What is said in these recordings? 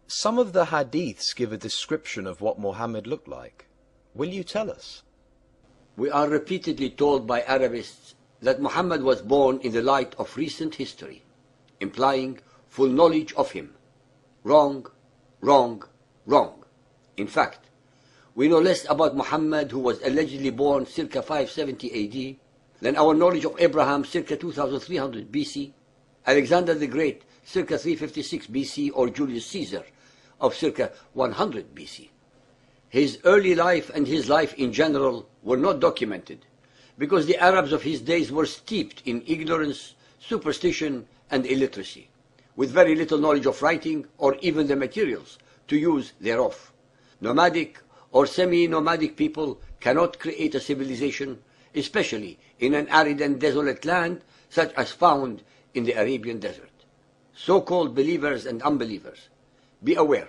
Some of the hadiths give a description of what Muhammad looked like. Will you tell us? We are repeatedly told by Arabists that Muhammad was born in the light of recent history, implying full knowledge of him. Wrong, wrong, wrong. In fact, we know less about Muhammad, who was allegedly born circa 570 AD, than our knowledge of Abraham circa 2300 BC, Alexander the Great circa 356 BC, or Julius Caesar of circa 100 BC. His early life and his life in general were not documented, because the Arabs of his days were steeped in ignorance, superstition, and illiteracy, with very little knowledge of writing or even the materials to use thereof. Nomadic or semi-nomadic people cannot create a civilization, especially in an arid and desolate land such as found in the Arabian desert. So-called believers and unbelievers, be aware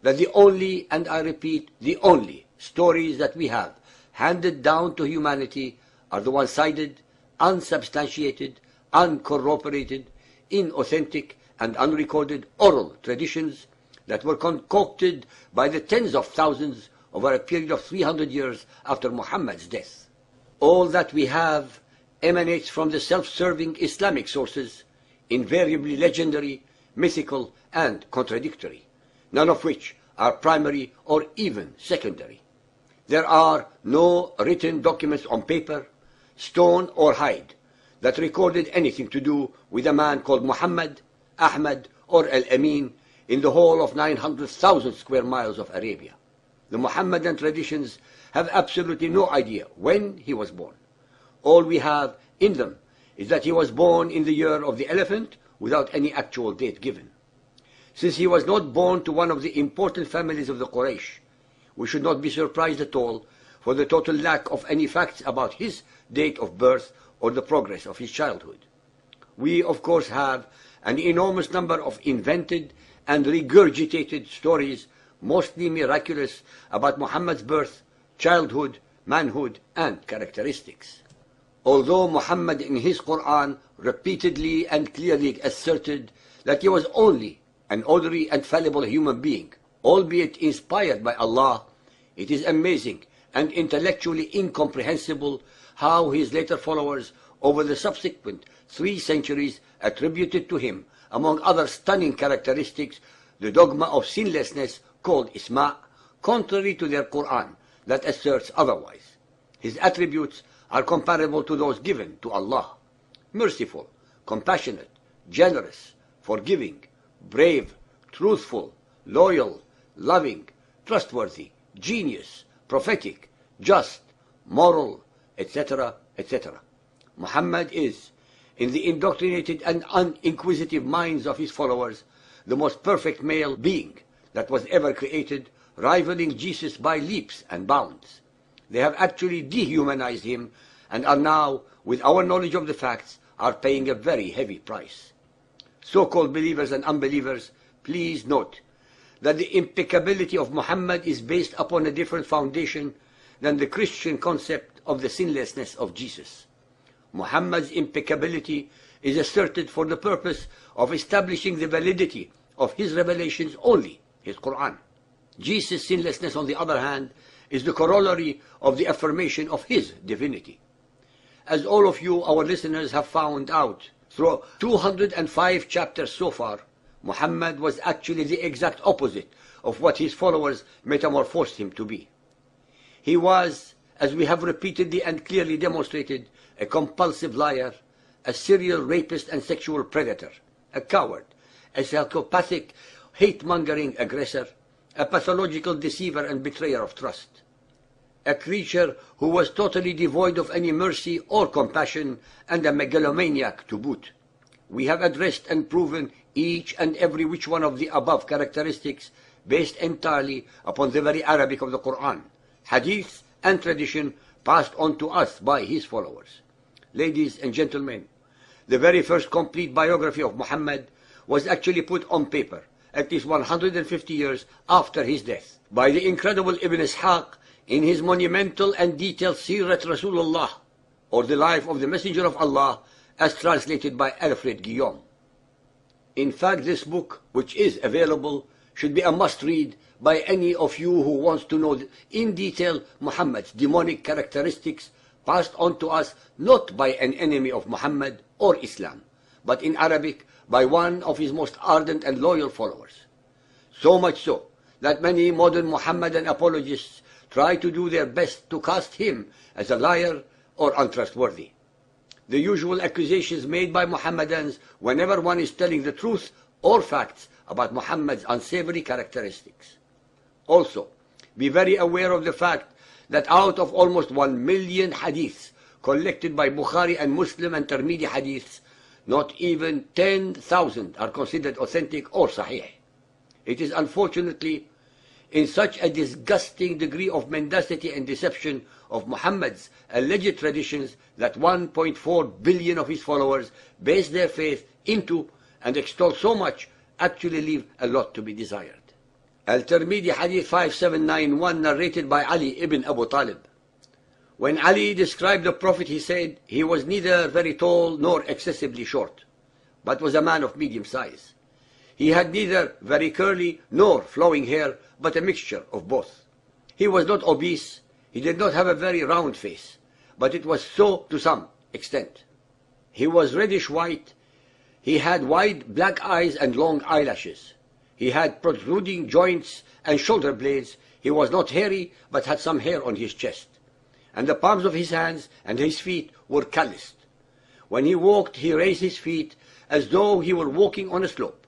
that the only, and I repeat, the only stories that we have handed down to humanity are the one-sided, unsubstantiated, uncorroborated, inauthentic, and unrecorded oral traditions that were concocted by the tens of thousands over a period of 300 years after Muhammad's death. All that we have emanates from the self-serving Islamic sources, invariably legendary, mythical, and contradictory, none of which are primary or even secondary. There are no written documents on paper, stone or hide that recorded anything to do with a man called Muhammad, Ahmad, or Al-Amin in the whole of 900,000 square miles of Arabia. The Muhammadan traditions have absolutely no idea when he was born. All we have in them is that he was born in the year of the elephant without any actual date given. Since he was not born to one of the important families of the Quraysh, we should not be surprised at all for the total lack of any facts about his date of birth or the progress of his childhood. We, of course, have an enormous number of invented and regurgitated stories, mostly miraculous, about Muhammad's birth, childhood, manhood, and characteristics. Although Muhammad in his Quran repeatedly and clearly asserted that he was only an ordinary and fallible human being, albeit inspired by Allah, it is amazing and intellectually incomprehensible how his later followers over the subsequent 3 centuries attributed to him, among other stunning characteristics, the dogma of sinlessness called Isma', contrary to their Quran that asserts otherwise. His attributes are comparable to those given to Allah: merciful, compassionate, generous, forgiving, brave, truthful, loyal, loving, trustworthy, genius, prophetic, just, moral, etc., etc. Muhammad is, in the indoctrinated and uninquisitive minds of his followers, the most perfect male being that was ever created, rivaling Jesus by leaps and bounds. They have actually dehumanized him and are now, with our knowledge of the facts, are paying a very heavy price. So-called believers and unbelievers, please note that the impeccability of Muhammad is based upon a different foundation than the Christian concept of the sinlessness of Jesus. Muhammad's impeccability is asserted for the purpose of establishing the validity of his revelations only, his Quran. Jesus' sinlessness, on the other hand, is the corollary of the affirmation of his divinity. As all of you, our listeners, have found out through 205 chapters so far, Muhammad was actually the exact opposite of what his followers metamorphosed him to be. He was, as we have repeatedly and clearly demonstrated, a compulsive liar, a serial rapist and sexual predator, a coward, a psychopathic, hate-mongering aggressor, a pathological deceiver and betrayer of trust, a creature who was totally devoid of any mercy or compassion, and a megalomaniac to boot. We have addressed and proven each and every which one of the above characteristics based entirely upon the very Arabic of the Quran, hadith, and tradition passed on to us by his followers. Ladies and gentlemen, the very first complete biography of Muhammad was actually put on paper at least 150 years after his death by the incredible Ibn Ishaq in his monumental and detailed Sirat Rasulullah, or the life of the Messenger of Allah, as translated by Alfred Guillaume. In fact, this book, which is available, should be a must-read by any of you who wants to know in detail Muhammad's demonic characteristics passed on to us not by an enemy of Muhammad or Islam, but in Arabic by one of his most ardent and loyal followers. So much so that many modern Muhammadan apologists try to do their best to cast him as a liar or untrustworthy. The usual accusations made by Muhammadans whenever one is telling the truth or facts about Muhammad's unsavory characteristics. Also, be very aware of the fact that out of almost 1 million hadiths collected by Bukhari and Muslim and Tirmidhi hadiths, not even 10,000 are considered authentic or sahih. It is unfortunately in such a disgusting degree of mendacity and deception of Muhammad's alleged traditions that 1.4 billion of his followers base their faith into and extol so much actually leave a lot to be desired. Al-Tirmidhi Hadith 5791 narrated by Ali ibn Abu Talib. When Ali described the Prophet, he said, he was neither very tall nor excessively short, but was a man of medium size. He had neither very curly nor flowing hair, but a mixture of both. He was not obese. He did not have a very round face, but it was so to some extent. He was reddish white. He had wide black eyes and long eyelashes. He had protruding joints and shoulder blades. He was not hairy, but had some hair on his chest. And the palms of his hands and his feet were calloused. When he walked, he raised his feet as though he were walking on a slope.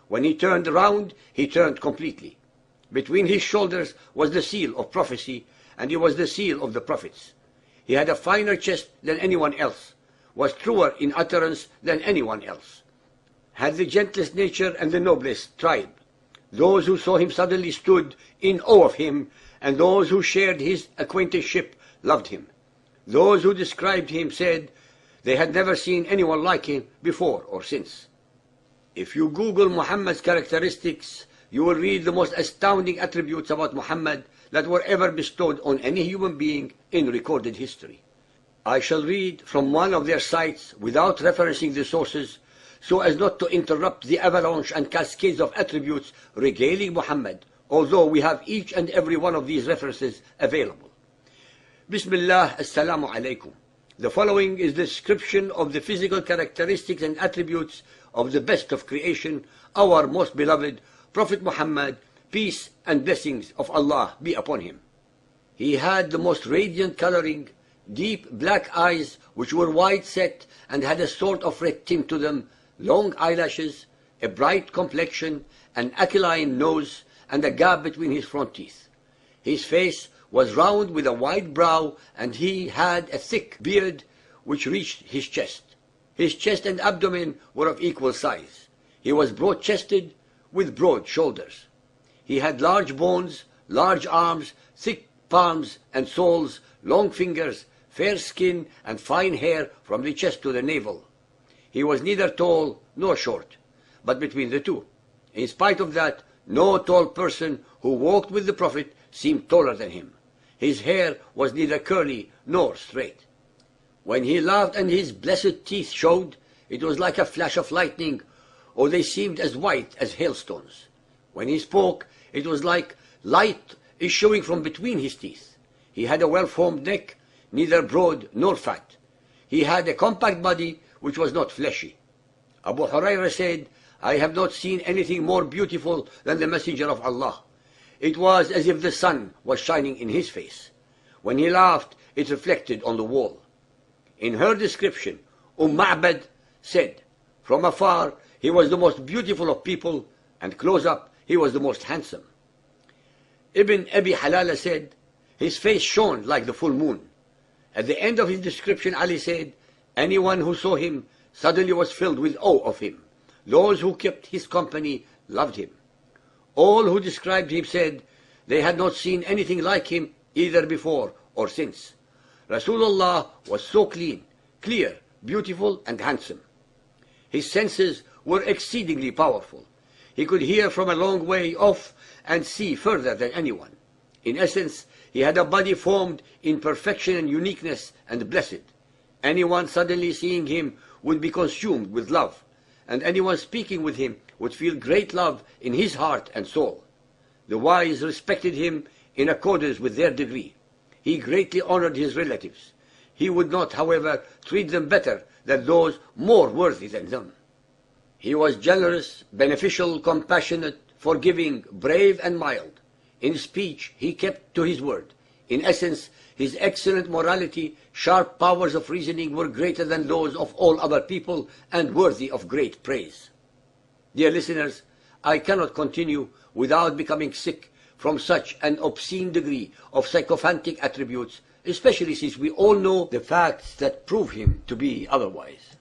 When he turned around, he turned completely. Between his shoulders was the seal of prophecy, and he was the seal of the prophets. He had a finer chest than anyone else, was truer in utterance than anyone else, had the gentlest nature and the noblest tribe. Those who saw him suddenly stood in awe of him, and those who shared his acquaintanceship loved him. Those who described him said they had never seen anyone like him before or since. If you Google Muhammad's characteristics, you will read the most astounding attributes about Muhammad that were ever bestowed on any human being in recorded history. I shall read from one of their sites without referencing the sources, so as not to interrupt the avalanche and cascades of attributes regaling Muhammad, although we have each and every one of these references available. Bismillah, Assalamu alaikum. The following is the description of the physical characteristics and attributes of the best of creation, our most beloved Prophet Muhammad, peace and blessings of Allah be upon him. He had the most radiant coloring, deep black eyes which were wide set and had a sort of red tint to them, long eyelashes, a bright complexion, an aquiline nose, and a gap between his front teeth. His face was round with a wide brow, and he had a thick beard which reached his chest. His chest and abdomen were of equal size. He was broad-chested with broad shoulders. He had large bones, large arms, thick palms and soles, long fingers, fair skin, and fine hair from the chest to the navel. He was neither tall nor short, but between the two. In spite of that, no tall person who walked with the Prophet seemed taller than him. His hair was neither curly nor straight. When he laughed and his blessed teeth showed, it was like a flash of lightning, or they seemed as white as hailstones. When he spoke, it was like light issuing from between his teeth. He had a well-formed neck, neither broad nor fat. He had a compact body which was not fleshy. Abu Hurairah said, I have not seen anything more beautiful than the Messenger of Allah. It was as if the sun was shining in his face. When he laughed, it reflected on the wall. In her description, Ma'bad said, from afar, he was the most beautiful of people, and close up, he was the most handsome. Ibn Abi Halala said, his face shone like the full moon. At the end of his description, Ali said, anyone who saw him suddenly was filled with awe of him. Those who kept his company loved him. All who described him said they had not seen anything like him either before or since. Rasulullah was so clean, clear, beautiful, and handsome. His senses were exceedingly powerful. He could hear from a long way off and see further than anyone. In essence, he had a body formed in perfection and uniqueness and blessed. Anyone suddenly seeing him would be consumed with love, and anyone speaking with him would feel great love in his heart and soul. The wise respected him in accordance with their degree. He greatly honored his relatives. He would not, however, treat them better than those more worthy than them. He was generous, beneficial, compassionate, forgiving, brave, and mild. In speech, he kept to his word. In essence, his excellent morality, sharp powers of reasoning were greater than those of all other people and worthy of great praise. Dear listeners, I cannot continue without becoming sick from such an obscene degree of sycophantic attributes, especially since we all know the facts that prove him to be otherwise.